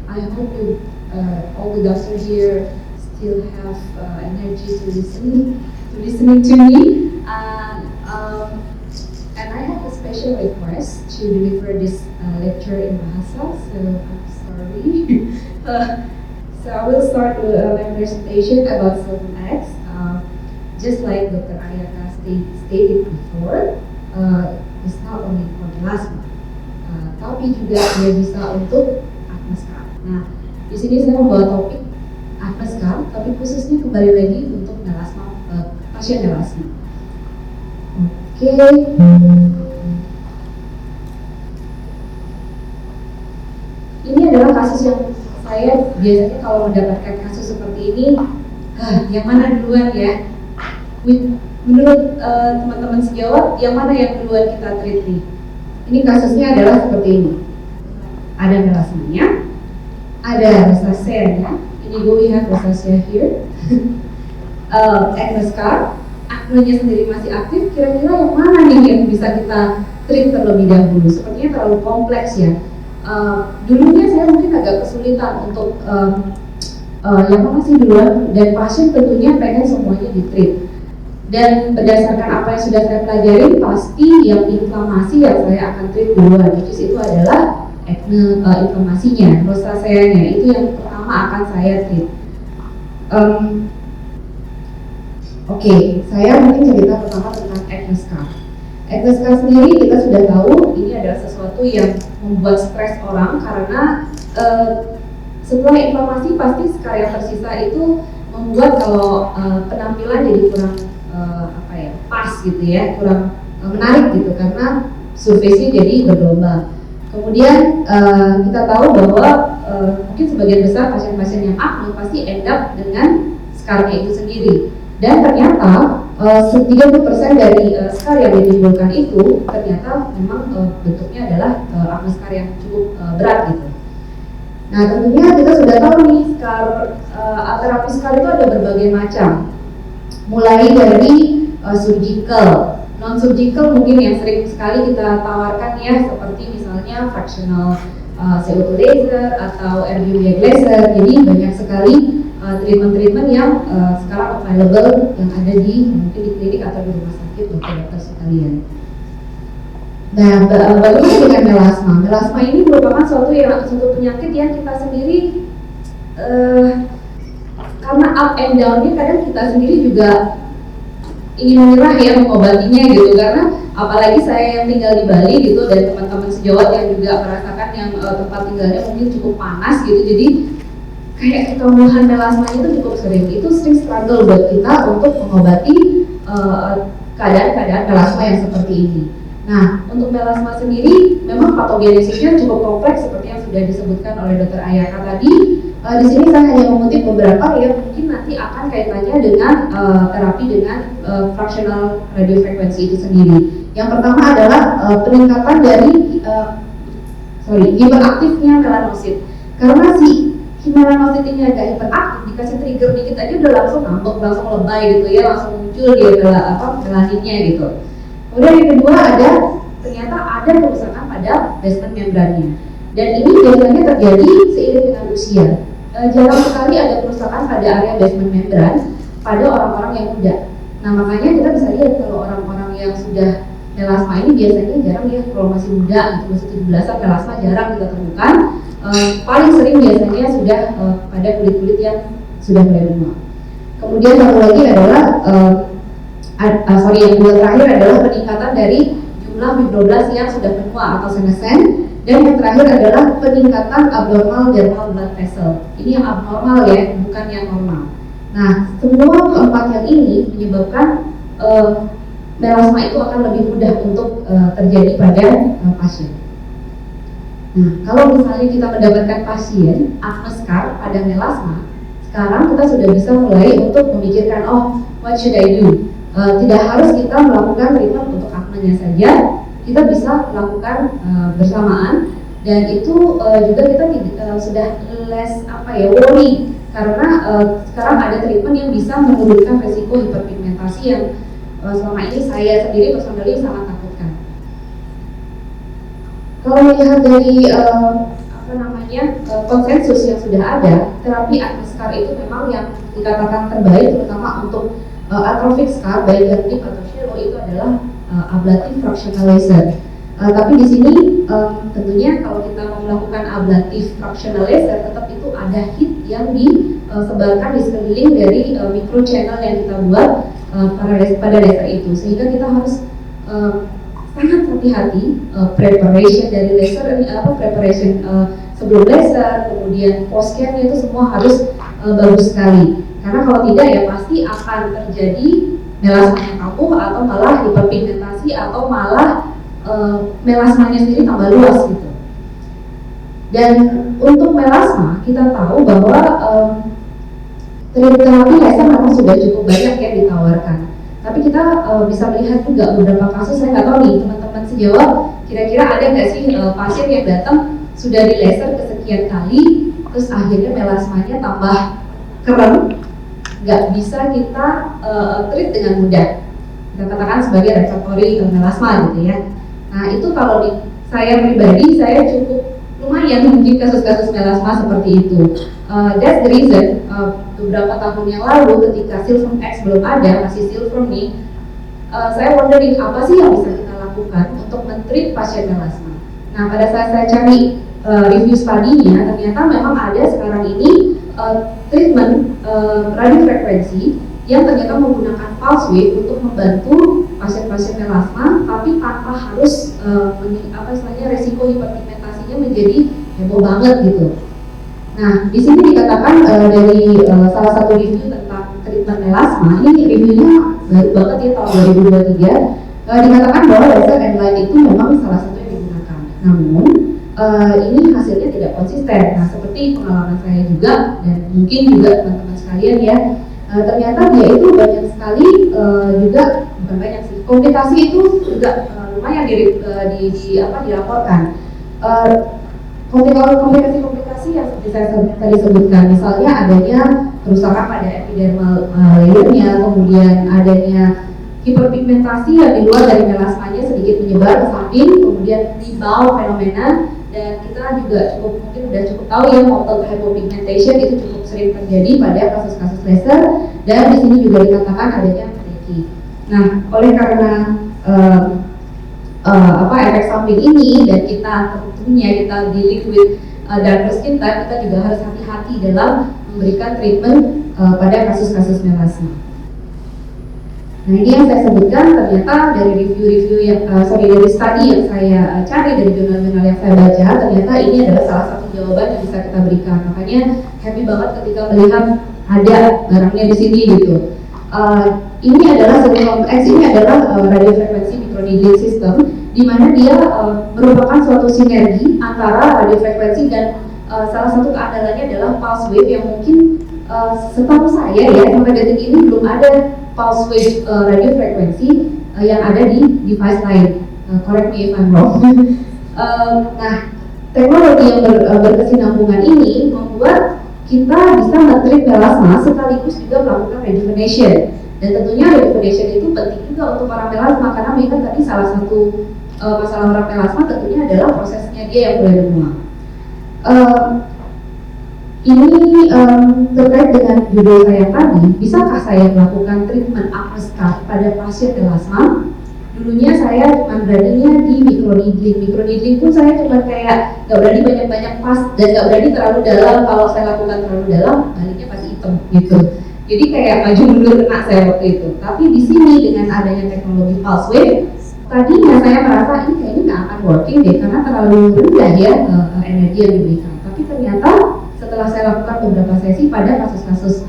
I hope you, all the doctors here still have energy to listening to me. And I have a special request to deliver this lecture in Bahasa, so I'm sorry. So I will start my presentation about Sultan X. Just like Dr. Ayaka stated before, it's not only for melasma, tapi juga dia bisa untuk acne scar. Nah, di sini saya membawa topik acne scar, tapi khususnya kembali lagi untuk melasma, pasien melasma. Oke. Ini adalah kasus yang saya biasanya kalau mendapatkan kasus seperti ini, yang mana duluan ya? Menurut teman-teman sejawat, yang mana yang duluan kita treat nih? Ini kasusnya adalah seperti ini. Ada melasmanya, ada rosaceanya. Ini we have rosacea here. Acne scar, acne-nya sendiri masih aktif. Kira-kira yang mana nih yang bisa kita treat terlebih dahulu? Sepertinya terlalu kompleks ya. Dulunya saya mungkin agak kesulitan untuk yang mana sih duluan, dan pasien tentunya pengen semuanya di-treat. Dan berdasarkan apa yang sudah saya pelajari, pasti yang inflamasi yang saya akan treat duluan, which is itu adalah acne, inflamasinya, rosaceanya, itu yang pertama akan saya treat. Oke, saya mungkin cerita pertama tentang acne scar. Acne scar sendiri kita sudah tahu ini adalah sesuatu yang membuat stres orang karena setelah inflamasi pasti scar yang tersisa itu membuat kalau penampilan jadi kurang pas gitu ya, kurang menarik gitu karena surface-nya jadi bergelombang. Kemudian kita tahu bahwa mungkin sebagian besar pasien-pasien yang acne pasti end up dengan scar-nya itu sendiri. Dan ternyata 30% dari scar yang ditimbulkan itu ternyata memang bentuknya adalah acne scar yang cukup berat gitu. Nah tentunya kita sudah tahu nih scar, terapi scar itu ada berbagai macam. Mulai dari surgical, non-surgical mungkin yang sering sekali kita tawarkan ya, seperti misalnya fractional CO2 laser atau RGB laser. Jadi banyak sekali treatment-treatment yang sekarang available yang ada di mungkin di klinik atau di rumah sakit dokter-dokter sekalian. Nah, bagaimana dengan melasma? Melasma ini merupakan suatu penyakit yang kita sendiri karena up and down-nya kadang kita sendiri juga ingin menyerah ya mengobatinya gitu, karena apalagi saya yang tinggal di Bali gitu dan teman-teman sejawat yang juga merasakan yang tempat tinggalnya mungkin cukup panas gitu, jadi kayak kekambuhan melasma itu cukup sering, itu sering struggle buat kita untuk mengobati keadaan-keadaan melasma yang seperti ini. Nah, untuk melasma sendiri memang patogenesisnya cukup kompleks seperti yang sudah disebutkan oleh Dr. Ayaka tadi. Di sini saya hanya mengutip beberapa yang mungkin nanti akan kaitannya dengan terapi dengan fractional radiofrequency itu sendiri. Yang pertama adalah peningkatan dari hiperaktifnya melanosit. Karena si melanosit ini agak hiperaktif, dikasih trigger dikit aja udah langsung ngambek, langsung lebay gitu ya, langsung muncul dia melaninnya gitu. Kemudian yang kedua ternyata ada kerusakan pada basement membrannya. Dan ini biasanya terjadi seiring dengan usia. Jarang sekali ada kerusakan pada area basement membran pada orang-orang yang muda. Nah makanya kita bisa lihat kalau orang-orang yang sudah melasma ini biasanya jarang ya, kalau masih muda gitu, masih 17-an melasma jarang kita temukan. Paling sering biasanya sudah pada kulit-kulit yang sudah mulai menua. Kemudian satu lagi adalah yang kedua terakhir adalah peningkatan dari jumlah fibroblas yang sudah menua atau senescent. Dan yang terakhir adalah peningkatan abnormal dermal blood vessel. Ini yang abnormal ya, bukan yang normal. Nah, semua keempat yang ini menyebabkan melasma itu akan lebih mudah untuk terjadi pada pasien. Nah, kalau misalnya kita mendapatkan pasien acne scar pada melasma, sekarang kita sudah bisa mulai untuk memikirkan, what should I do? Tidak harus kita melakukan treatment untuk acne-nya saja, kita bisa lakukan bersamaan, dan itu juga kita sudah less worry karena sekarang ada treatment yang bisa menurunkan resiko hiperpigmentasi yang selama ini saya sendiri personally sangat takutkan. Kalau melihat dari konsensus yang sudah ada, terapi Agnes Carr itu memang yang dikatakan terbaik, terutama untuk atrophic scar baik yang deep atau shallow itu adalah ablative fractional laser. Tapi di sini tentunya kalau kita mau melakukan ablative fractional laser, tetap itu ada heat yang disebarkan di sekeliling dari micro channel yang kita buat pada laser itu, sehingga kita harus sangat hati-hati preparation dari laser, preparation sebelum laser, kemudian post care-nya itu semua harus bagus sekali. Karena kalau tidak ya pasti akan terjadi melasmanya kambuh atau malah hiperpigmentasi atau malah melasmanya sendiri tambah luas gitu. Dan untuk melasma kita tahu bahwa terapi laser memang sudah cukup banyak ya ditawarkan. Tapi kita bisa melihat juga beberapa kasus, saya nggak tahu nih teman-teman sejawat, kira-kira ada nggak sih pasien yang datang sudah di laser kesekian kali, terus akhirnya melasmanya tambah keren, nggak bisa kita treat dengan mudah. Kita katakan sebagai refractory melasma gitu ya. Nah itu kalau di saya pribadi, saya cukup lumayan mungkin kasus-kasus melasma seperti itu. That's the reason beberapa tahun yang lalu ketika Silphem X belum ada, masih Silphem nih, saya wondering apa sih yang bisa kita lakukan untuk men-treat pasien melasma. Nah pada saat saya cari review studinya, ternyata memang ada sekarang ini treatment radiofrekuensi yang ternyata menggunakan pulse wave untuk membantu pasien-pasien melasma, tapi tanpa harus resiko hiperpigmentasinya menjadi heboh banget gitu. Nah, di sini dikatakan dari salah satu review tentang treatment melasma, ini reviewnya baru banget ya tahun 2023, dikatakan bahwa laser and light itu memang salah satu yang digunakan. Namun ini hasilnya tidak konsisten. Nah, seperti pengalaman saya juga dan mungkin juga teman-teman sekalian ya, ternyata dia itu banyak sekali juga bukan banyak sih, komplikasi itu juga lumayan dilaporkan. Komplikasi yang seperti saya tadi sebutkan, misalnya adanya kerusakan pada epidermal layernya, kemudian adanya hiperpigmentasi yang di luar dari melasmanya sedikit menyebar ke samping, kemudian rebound fenomena, dan kita juga mungkin udah cukup tahu ya multiple hypopigmentation itu cukup sering terjadi pada kasus-kasus laser, dan di sini juga dikatakan adanya fatigue. Nah, oleh karena efek samping ini dan kita tentunya kita dealing with darker skin type, kita juga harus hati-hati dalam memberikan treatment pada kasus-kasus melasma. Nah ini yang saya sebutkan, ternyata dari review-review yang dari study yang saya cari dari jurnal-jurnal yang saya baca, ternyata ini adalah salah satu jawaban yang bisa kita berikan. Makanya happy banget ketika melihat ada barangnya di sini gitu. Ini adalah Silphem X, ini adalah radiofrekuensi microneedling system, di mana dia merupakan suatu sinergi antara radiofrekuensi dan salah satu keandalannya adalah pulse wave yang mungkin setahu saya ya sampai detik ini belum ada pulse wave radiofrekuensi yang ada di device lain. Correct me if I'm wrong. Nah, teknologi yang berkesinambungan ini membuat kita bisa men-treat melasma sekaligus juga melakukan rejuvenation. Dan tentunya rejuvenation itu penting juga untuk para melasma, karena memang tadi salah satu masalah orang melasma tentunya adalah prosesnya dia yang mulai bermuang. Ini terkait dengan judul saya tadi, bisakah saya melakukan treatment Agnes Carr pada pasien melasma? Dulunya saya cuma beraninya di microneedling. Microneedling pun saya cuma kayak gak berani banyak-banyak pas dan gak berani terlalu dalam. Kalau saya lakukan terlalu dalam, baliknya pasti hitam gitu. Jadi kayak maju mundur kena saya waktu itu. Tapi di sini dengan adanya teknologi pulse wave, tadinya saya merasa ini kayaknya nggak akan working deh karena terlalu rendah ya energi yang diberikan. Tapi ternyata setelah saya lakukan beberapa sesi pada kasus-kasus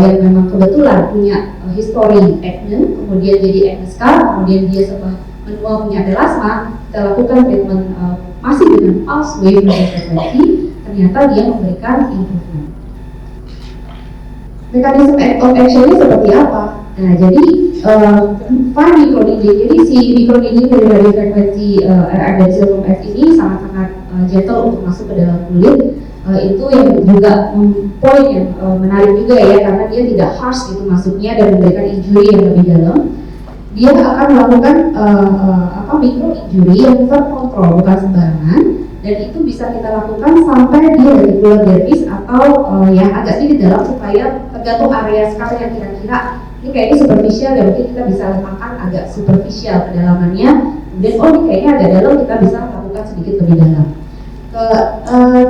yang memang kebetulan punya histori acne, kemudian jadi Agnes Carr, kemudian dia setelah menua punya melasma, kita lakukan treatment masih dengan pulse wave frekuensi, ternyata dia memberikan improvement. Mekanisme of action-nya seperti apa? Nah, jadi fine microneedling, jadi si microneedling dari radiofrekuensi dari Silphem X ini sangat-sangat gentle untuk masuk ke dalam kulit. Itu yang juga poin yang menarik juga ya, karena dia tidak harsh gitu masuknya dan memberikan injury yang lebih dalam. Dia akan melakukan micro injury yang terkontrol, bukan sembarangan, dan dan itu bisa kita lakukan sampai di reticular dermis atau yang agak sedikit dalam, supaya tergantung area scar yang kira-kira ini kayaknya superficial ya, mungkin kita bisa letakkan agak superficial kedalamannya, kemudian oh ini kayaknya agak dalam, kita bisa lakukan sedikit lebih dalam.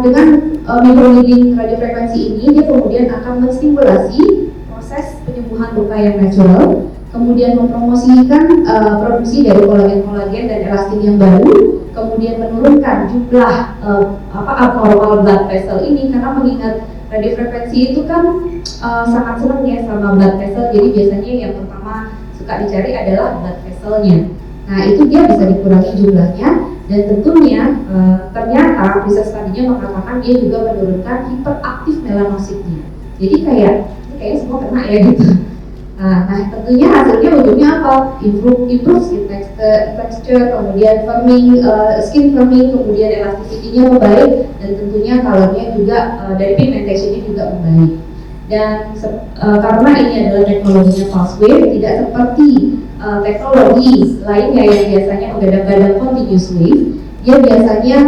Dengan microneedling radiofrekuensi ini, dia kemudian akan menstimulasi proses penyembuhan luka yang natural, kemudian mempromosikan produksi dari kolagen dan elastin yang baru, kemudian menurunkan jumlah abnormal blood vessel ini, karena mengingat radiofrekuensi itu kan sangat senang ya sama blood vessel, jadi biasanya yang pertama suka dicari adalah blood vesselnya. Nah itu dia bisa dikurangi jumlahnya, dan tentunya ternyata riset studinya mengatakan dia juga menurunkan hiperaktif melanositnya. Jadi kayaknya semua kena ya gitu. Nah tentunya hasilnya ujungnya apa? Improve skin texture, kemudian skin firming, kemudian elasticity-nya membaik, dan tentunya colornya juga dari pigmentation-nya juga membaik. Dan karena ini adalah teknologinya pulse wave, tidak seperti teknologi lainnya yang biasanya menggadang-gadang continuous wave, dia biasanya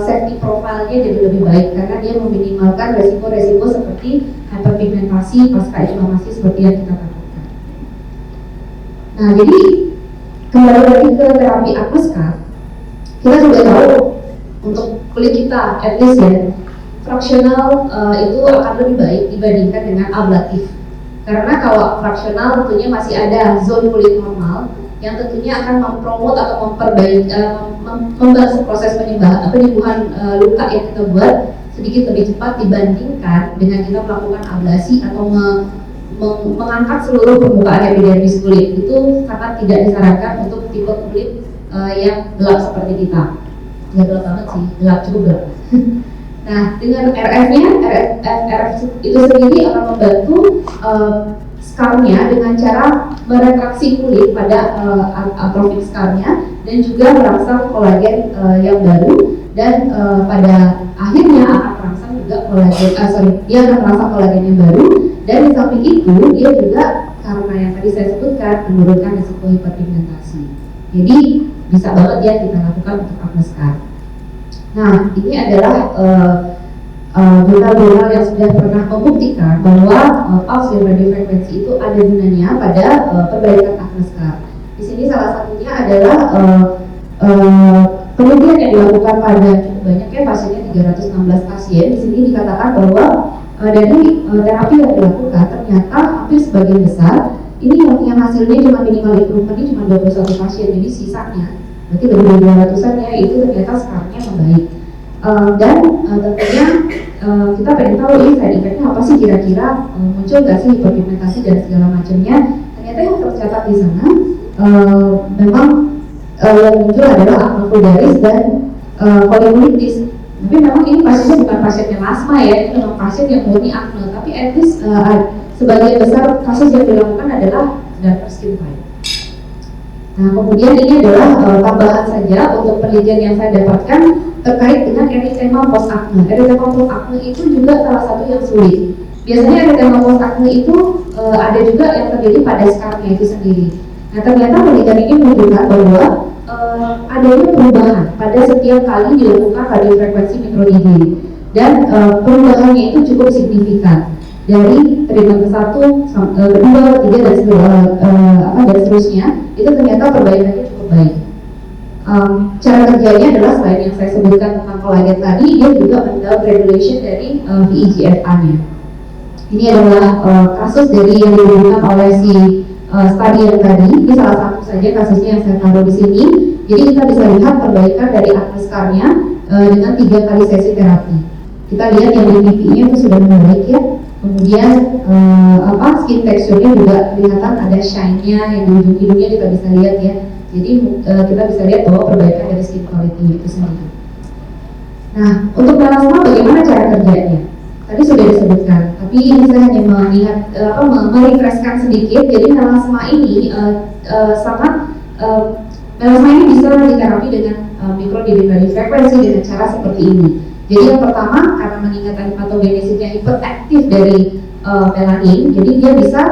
safety profile-nya jadi lebih baik karena dia meminimalkan resiko-resiko seperti hyperpigmentasi pasca inflamasi seperti yang kita katakan. Nah, jadi kembali lagi ke terapi acne scar, kita sudah tahu untuk kulit kita, at least ya, fraksional itu akan lebih baik dibandingkan dengan ablatif. Karena kalau fraksional tentunya masih ada zone kulit normal yang tentunya akan mempromot atau membantu proses penyembuhan luka yang kita buat sedikit lebih cepat dibandingkan dengan kita melakukan ablasi atau mengangkat seluruh permukaan epidermis kulit. Itu sangat tidak disarankan untuk tipe kulit yang gelap seperti kita. Nggak gelap banget sih, gelap, cukup gelap. Nah, dengan RF-nya, RF itu sendiri akan membantu scar-nya dengan cara meretraksi kulit pada atrophic scar-nya dan juga merangsang kolagen yang baru, dan pada akhirnya akan merangsang juga dia akan merangsang kolagen yang baru, dan di samping itu dia juga karena yang tadi saya sebutkan menurunkan risiko hiperpigmentasi. Jadi bisa banget ya kita lakukan untuk acne scar. Nah, ini adalah jurnal-jurnal yang sudah pernah membuktikan bahwa pulse radiofrekuensi itu ada gunanya pada perbaikan acne scar. Di sini salah satunya adalah penelitian yang dilakukan pada cukup banyaknya pasiennya 316 pasien. Di sini dikatakan bahwa dari terapi yang dilakukan ternyata hampir sebagian besar ini yang hasilnya cuma minimal improvement ini cuma 21 pasien, jadi sisanya berarti lebih dari 200-an ya, itu ternyata scarnya membaik. Dan tentunya kita pengen tahu ini side effect-nya apa sih kira-kira, muncul nggak sih hiperpigmentasi dan segala macamnya. Ternyata yang tercatat di sana memang yang muncul adalah acne vulgaris dan folliculitis. Tapi memang ini pasiennya bukan pasien yang asma ya, ini memang pasien yang murni acne. Tapi at least sebagian besar kasus yang dilakukan adalah darker skin type. Nah, kemudian ini adalah tambahan saja untuk penelitian yang saya dapatkan terkait dengan erythema post acne. Erythema post acne itu juga salah satu yang sulit. Biasanya erythema post acne itu ada juga yang terjadi pada scarnya itu sendiri. Nah, ternyata penelitian ini menunjukkan bahwa adanya perubahan pada setiap kali dilakukan radiofrekuensi microneedling, dan perubahannya itu cukup signifikan. Dari treatment ke-1, kedua, ketiga, dan seterusnya, itu ternyata perbaikannya cukup baik. Cara kerjanya adalah selain yang saya sebutkan tentang kolagen tadi, dia juga mendapat regulation dari VEGF-A-nya. Ini adalah kasus dari yang diberikan oleh si studi yang tadi. Ini salah satu saja kasusnya yang saya taruh di sini. Jadi kita bisa lihat perbaikan dari acne scar-nya dengan 3 kali sesi terapi. Kita lihat yang di pipinya itu sudah membaik ya. Kemudian skin texture-nya juga kelihatan ada shine-nya, yang di ujung hidungnya kita bisa lihat ya. Jadi kita bisa lihat bahwa perbaikan dari skin quality itu sendiri. Nah, untuk melasma bagaimana cara kerjanya? Tadi sudah disebutkan, tapi ini saya hanya mengingat merefreshkan sedikit. Jadi melasma ini melasma ini bisa diterapi dengan microneedling radiofrekuensi dengan cara seperti ini. Jadi yang pertama, karena mengingat patogenesisnya hiperaktif dari melanin, jadi dia bisa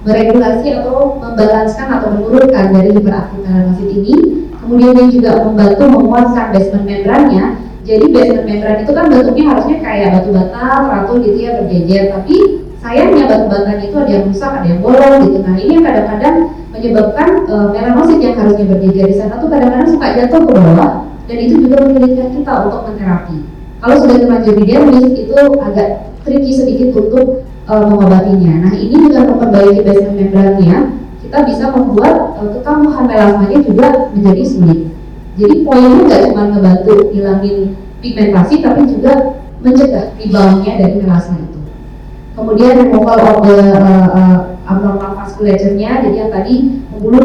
meregulasi atau membalanskan atau menurunkan dari hiperaktif melanosit ini. Kemudian dia juga membantu menguatkan basement membrannya, Jadi basement membran itu kan bentuknya harusnya kayak batu bata, teratur gitu ya, berjejer. Tapi sayangnya batu batanya itu ada yang rusak, ada yang bolong gitu. Nah ini yang kadang-kadang menyebabkan melanosit yang harusnya berjejer di sana tuh kadang-kadang suka jatuh ke bawah, dan itu juga menyulitkan kita untuk menterapi. Kalau sudah terlanjur di dermis itu agak tricky sedikit untuk mengobatinya. Nah ini dengan memperbaiki basement membrannya, kita bisa membuat kekambuhan melasmanya juga menjadi sulit. Jadi poinnya nggak cuma ngebantu hilangin pigmentasi, tapi juga mencegah reboundnya dari melasma itu. Kemudian removal of the abnormal vasculature-nya, jadi yang tadi pembuluh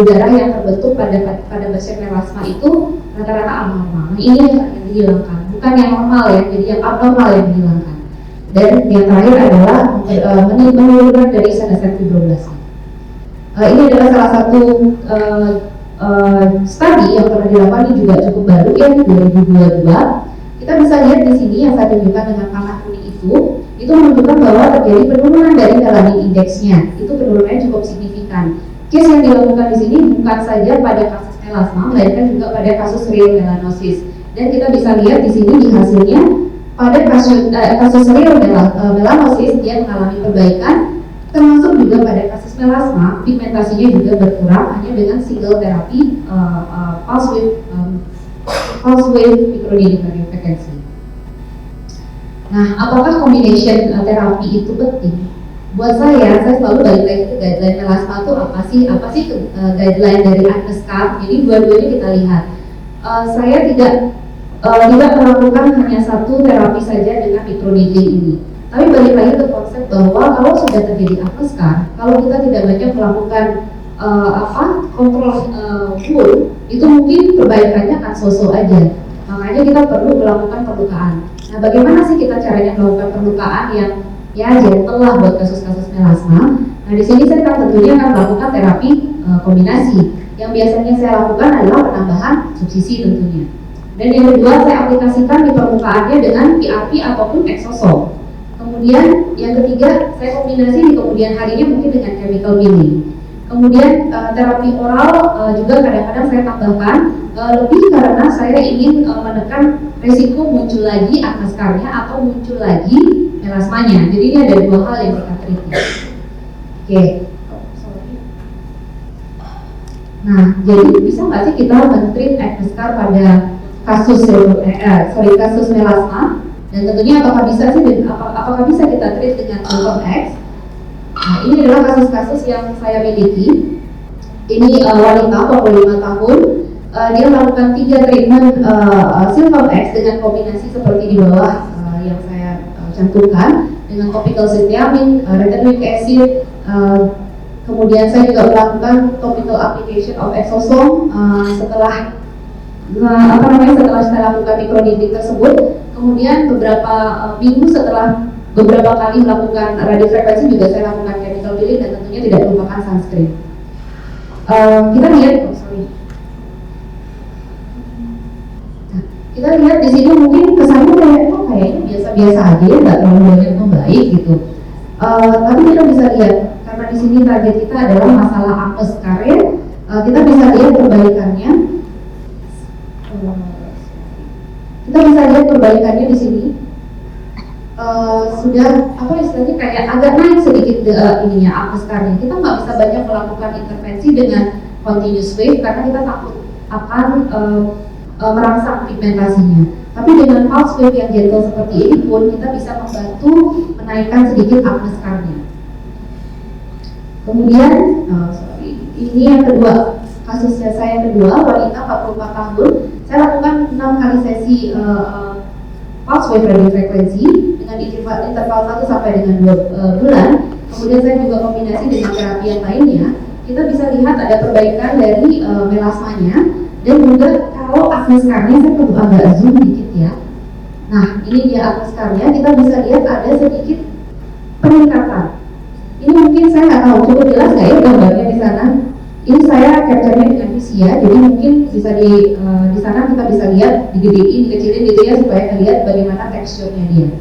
darah yang terbentuk pada basement melasma itu rata-rata abnormal. Nah ini yang dihilangkan, bukan yang normal ya, jadi yang abnormal yang dihilangkan. Dan yang terakhir adalah menurunkan dari senescent fibroblasnya. Ini adalah salah satu studi yang pernah dilakukan, ini juga cukup baru ya, 2022. Kita bisa lihat di sini yang saya tunjukkan dengan panah kuning itu menunjukkan bahwa terjadi penurunan dari melanin indeksnya. Itu penurunannya cukup signifikan. Case yang dilakukan di sini bukan saja pada kasus melasma, melainkan juga pada kasus real melanosis. Dan kita bisa lihat di sini di hasilnya pada kasus real melanosis dia mengalami perbaikan, termasuk juga pada kasus melasma pigmentasinya juga berkurang hanya dengan single terapi pulse wave microneedling frekuensi. Nah, apakah combination terapi itu penting? Buat saya selalu balik lagi ke guideline melasma itu apa sih guideline dari Agnes Karp. Jadi dua-duanya kita lihat. Saya tidak melakukan hanya satu terapi saja dengan microneedling ini. Tapi balik lagi ke konsep bahwa kalau sudah terjadi Agnes Karp, kalau kita tidak banyak melakukan kontrol wound, itu mungkin perbaikannya akan so-so aja. Makanya kita perlu melakukan perlukaan. Nah, bagaimana sih kita caranya melakukan perlukaan yang gentle lah buat kasus-kasus melasma? Nah, di sini saya tentunya akan melakukan terapi kombinasi. Yang biasanya saya lakukan adalah penambahan subsisi tentunya. Dan yang kedua, saya aplikasikan di permukaannya dengan PRP ataupun exosome. Kemudian yang ketiga, saya kombinasi di kemudian harinya mungkin dengan chemical peeling. Kemudian terapi oral juga kadang-kadang saya tambahkan lebih karena saya ingin menekan risiko muncul lagi Agnes Karp-nya atau muncul lagi melasmanya. Jadi ini ada dua hal yang kita treat. Oke. Nah, jadi bisa nggak sih kita men-treat Agnes Karp pada kasus melasma? Dan tentunya apakah bisa kita treat dengan Sulfam X? Nah, ini adalah kasus-kasus yang saya miliki. Ini wanita 45 tahun. Dia melakukan 3 treatment Sulfam X dengan kombinasi seperti di bawah yang saya cantumkan, dengan topical setiamin, retinoic acid. Kemudian saya juga melakukan topical application of exosome setelah saya lakukan microneedling tersebut. Kemudian beberapa minggu setelah beberapa kali melakukan radiofrekuensi juga saya lakukan chemical peeling, dan tentunya tidak melupakan sunscreen. Kita lihat, kita lihat di sini mungkin kesannya kayaknya biasa-biasa aja, nggak terlalu banyak membaik gitu. Tapi kita bisa lihat karena di sini target kita adalah masalah Agnes Karp, kita bisa lihat perbaikannya. Kita bisa lihat perbaikannya di sini. Sudah istilahnya kayak agak naik sedikit Agnes Karp-nya. Kita nggak bisa banyak melakukan intervensi dengan continuous wave karena kita takut akan merangsang pigmentasinya. Tapi dengan pulse wave yang gentle seperti ini pun kita bisa membantu menaikkan sedikit Agnes Karp-nya. Kemudian ini yang kedua, kasusnya saya yang kedua, wanita 44 tahun. Saya lakukan 6 kali sesi pulse wave radiofrekuensi dengan interval 1 sampai dengan 2 bulan. Kemudian saya juga kombinasi dengan terapi yang lainnya. Kita bisa lihat ada perbaikan dari melasmanya, dan juga kalau Agnes Karp-nya saya perlu agak zoom dikit ya. Nah, ini dia Agnes Karp-nya, kita bisa lihat ada sedikit peningkatan. Ini mungkin saya nggak tahu cukup jelas nggak ya gambarnya di sana. Ini saya capture-nya dengan Visia, jadi mungkin bisa di sana kita bisa lihat digedein, dikecilin gitu ya supaya terlihat bagaimana teksturnya dia.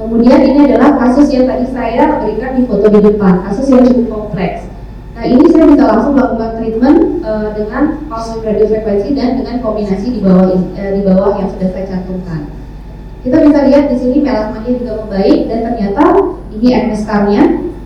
Kemudian ini adalah kasus yang tadi saya berikan di foto di depan, kasus yang cukup kompleks. Nah Nah ini saya bisa langsung melakukan treatment dengan pulse wave radiofrekuensi dan dengan kombinasi di bawah yang sudah saya cantumkan. Kita bisa lihat di sini melasmanya juga membaik dan ternyata ini acne scar-nya.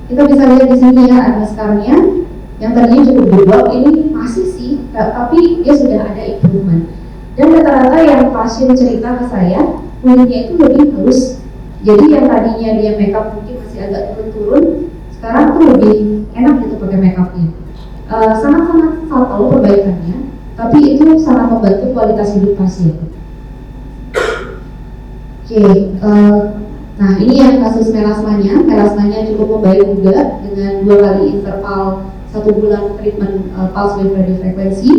Kita bisa lihat di sini ya acne scar-nya yang tadinya cukup bebek, ini masih sih, tapi dia sudah ada improvement. Dan rata-rata yang pasien cerita ke saya, kulitnya itu lebih halus. Jadi yang tadinya dia makeup mungkin masih agak turun-turun, sekarang tuh lebih enak gitu pakai makeupnya. Sangat-sangat subtle perbaikannya, tapi itu sangat membantu kualitas hidup pasien. Oke, nah ini yang kasus melasmanya cukup membaik juga dengan 2 kali interval 1 bulan treatment pulse wave radiofrekuensi.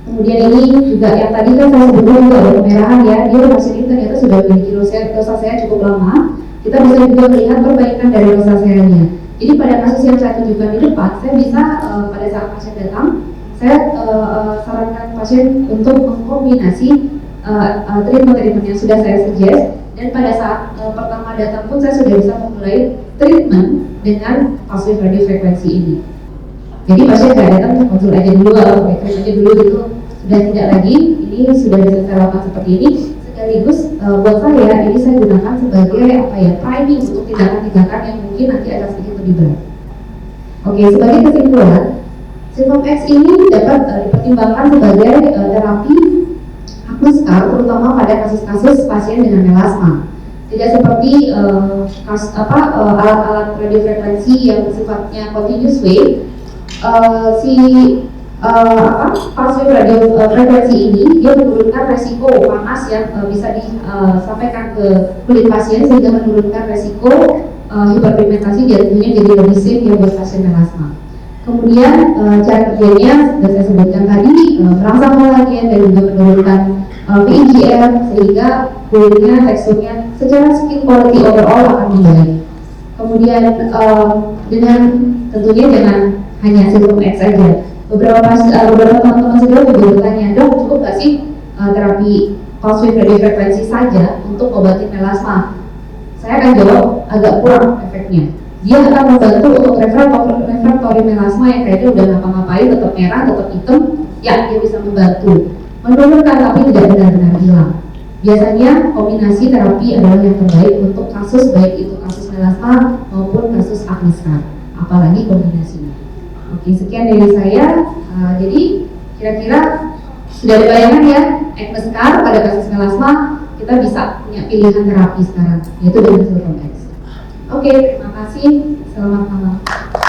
Kemudian ini juga yang tadi kan saya sebutkan juga ada kemerahan ya, dia pasien ini ternyata sudah memiliki rosacea cukup lama. Kita bisa juga melihat perbaikan dari rosaceanya. Jadi pada kasus yang saya tunjukkan di depan, saya bisa pada saat pasien datang, saya sarankan pasien untuk mengkombinasi treatment yang sudah saya suggest, dan pada saat pertama datang pun saya sudah bisa memulai treatment dengan pulse wave radiofrekuensi ini. Jadi pasien nggak datang konsul aja dulu atau treatment aja dulu gitu, sudah tidak lagi. Ini sudah bisa saya lakukan seperti ini. Sekaligus buat saya ini saya gunakan sebagai priming untuk tindakan-tindakan yang mungkin nanti akan sedikit lebih berat. Oke, sebagai kesimpulan, Silvom X ini dapat dipertimbangkan sebagai terapi acne scar terutama pada kasus-kasus pasien dengan melasma. Tidak seperti alat-alat radiofrekuensi yang sifatnya continuous wave. Pulse wave radiofrekuensi ini dia menurunkan resiko panas yang bisa disampaikan ke kulit pasien sehingga menurunkan resiko hiperpigmentasi jadinya jadi lebih safe ya buat pasien melasma. Kemudian cara kerjanya sudah saya sebutkan tadi, merangsang kolagen dan juga menurunkan PIGR sehingga kulitnya, teksturnya secara skin quality overall akan membaik. Kemudian dengan tentunya jangan hanya Silvom X saja. Beberapa teman-teman saya juga bertanya, dok cukup nggak sih terapi pulse wave radiofrekuensi saja untuk obatin melasma? Saya akan jawab agak kurang efeknya. Dia akan membantu untuk refraktori melasma yang kayaknya udah ngapa-ngapain, tetap merah, tetap hitam, ya dia bisa membantu menurunkan tapi tidak benar-benar hilang. Biasanya kombinasi terapi adalah yang terbaik untuk kasus baik itu kasus melasma maupun kasus acne scar, apalagi kombinasinya. Oke, sekian dari saya. Jadi kira-kira sudah ada bayangan ya, acne scar pada kasus melasma kita bisa punya pilihan terapi sekarang, yaitu dengan Silvom X. Oke, terima kasih. Selamat malam.